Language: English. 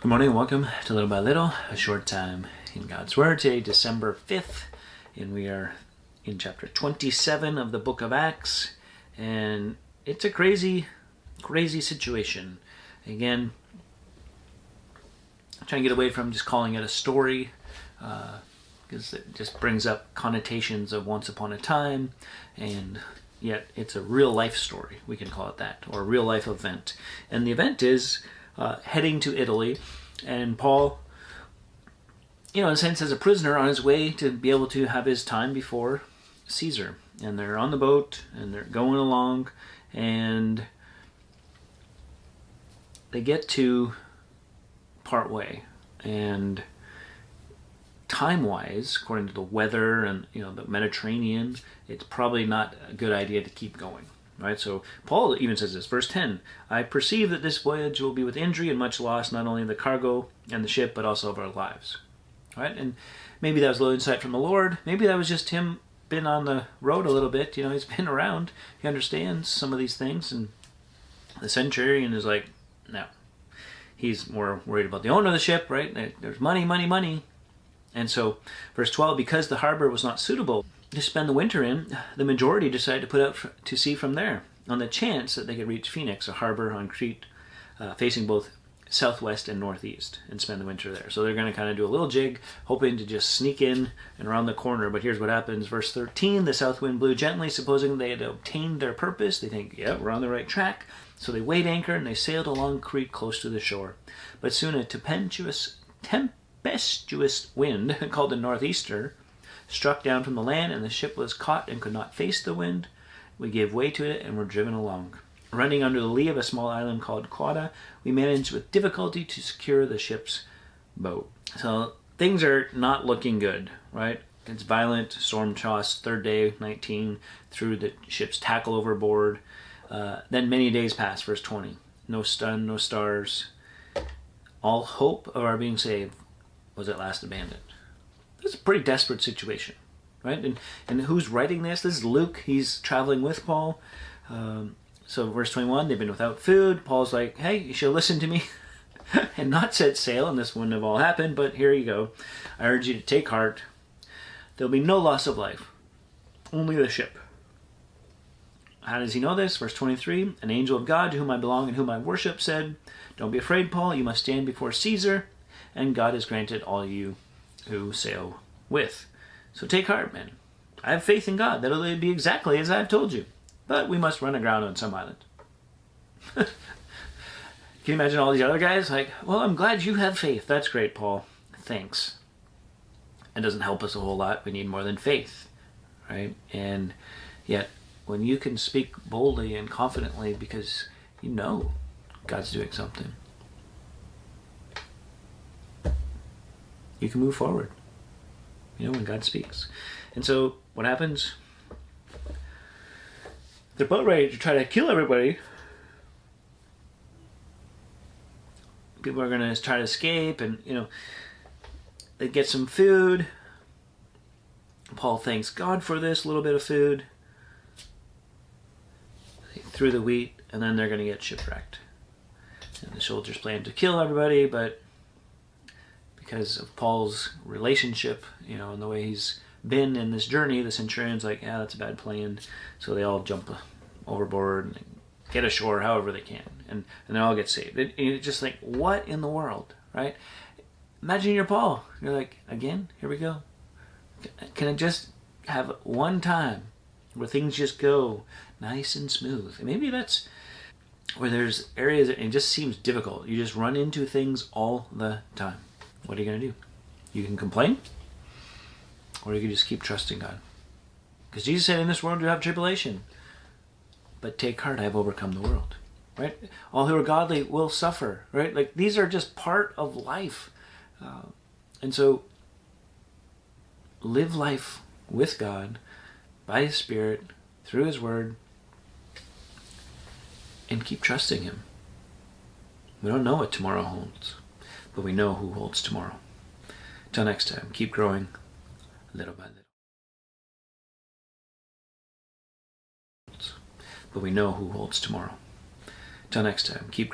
Good morning and welcome to Little by Little, a short time in God's Word. Today, December 5th, and we are in chapter 27 of the book of Acts, and it's a crazy situation. Again, I'm trying to get away from just calling it a story, because it just brings up connotations of once upon a time, and yet it's a real life story, we can call it that, or a real life event. And the event is heading to Italy, and Paul, in a sense, as a prisoner on his way to be able to have his time before Caesar. And they're on the boat, and they're going along, and they get to part way. And time-wise, according to the weather and the Mediterranean, it's probably not a good idea to keep going. Right, so Paul even says this, verse 10, I perceive that this voyage will be with injury and much loss, not only of the cargo and the ship, but also of our lives. Right, and maybe that was a little insight from the Lord. Maybe that was just him been on the road a little bit. He's been around. He understands some of these things. And the centurion is like, no. He's more worried about the owner of the ship, right? There's money. And so, verse 12, because the harbor was not suitable to spend the winter in, the majority decided to put out to sea from there, on the chance that they could reach Phoenix, a harbor on Crete, facing both southwest and northeast, and spend the winter there. So they're going to kind of do a little jig, hoping to just sneak in and around the corner. But here's what happens. Verse 13, the south wind blew gently, supposing they had obtained their purpose. They think, yeah, we're on the right track. So they weighed anchor, and they sailed along Crete close to the shore. But soon a tempestuous wind, called the northeaster, struck down from the land, and the ship was caught and could not face the wind. We gave way to it and were driven along. Running under the lee of a small island called Clauda, we managed with difficulty to secure the ship's boat. So things are not looking good, right? It's violent, storm tossed, third day, 19, threw the ship's tackle overboard. Then many days passed, verse 20. No sun, no stars. All hope of our being saved was at last abandoned. It's a pretty desperate situation, right? And who's writing this? This is Luke. He's traveling with Paul. So verse 21, they've been without food. Paul's like, hey, you should listen to me and not set sail, and this wouldn't have all happened, but here you go. I urge you to take heart. There'll be no loss of life, only the ship. How does he know this? Verse 23, an angel of God to whom I belong and whom I worship said, don't be afraid, Paul. You must stand before Caesar, and God has granted all you who sail with. So take heart, men. I have faith in God that it'll be exactly as I've told you. But we must run aground on some island. Can you imagine all these other guys? Like, well, I'm glad you have faith. That's great, Paul. Thanks. It doesn't help us a whole lot. We need more than faith, right? And yet, when you can speak boldly and confidently because you know God's doing something, you can move forward, when God speaks. And so what happens? They're about ready to try to kill everybody. People are going to try to escape, and, they get some food. Paul thanks God for this little bit of food. They threw the wheat, and then they're going to get shipwrecked. And the soldiers plan to kill everybody, but because of Paul's relationship, and the way he's been in this journey, the centurion's like, yeah, that's a bad plan. So they all jump overboard and get ashore however they can. And they all get saved. And you just think, what in the world, right? Imagine you're Paul. You're like, again, here we go. Can I just have one time where things just go nice and smooth? And maybe that's where there's areas that it just seems difficult. You just run into things all the time. What are you going to do? You can complain, or you can just keep trusting God. Because Jesus said, in this world you have tribulation, but take heart, I have overcome the world. Right? All who are godly will suffer. Right? Like, these are just part of life. And so, live life with God, by His Spirit, through His Word, and keep trusting Him. We don't know what tomorrow holds, but we know who holds tomorrow. Till next time, keep growing little by little. But we know who holds tomorrow. Till next time, keep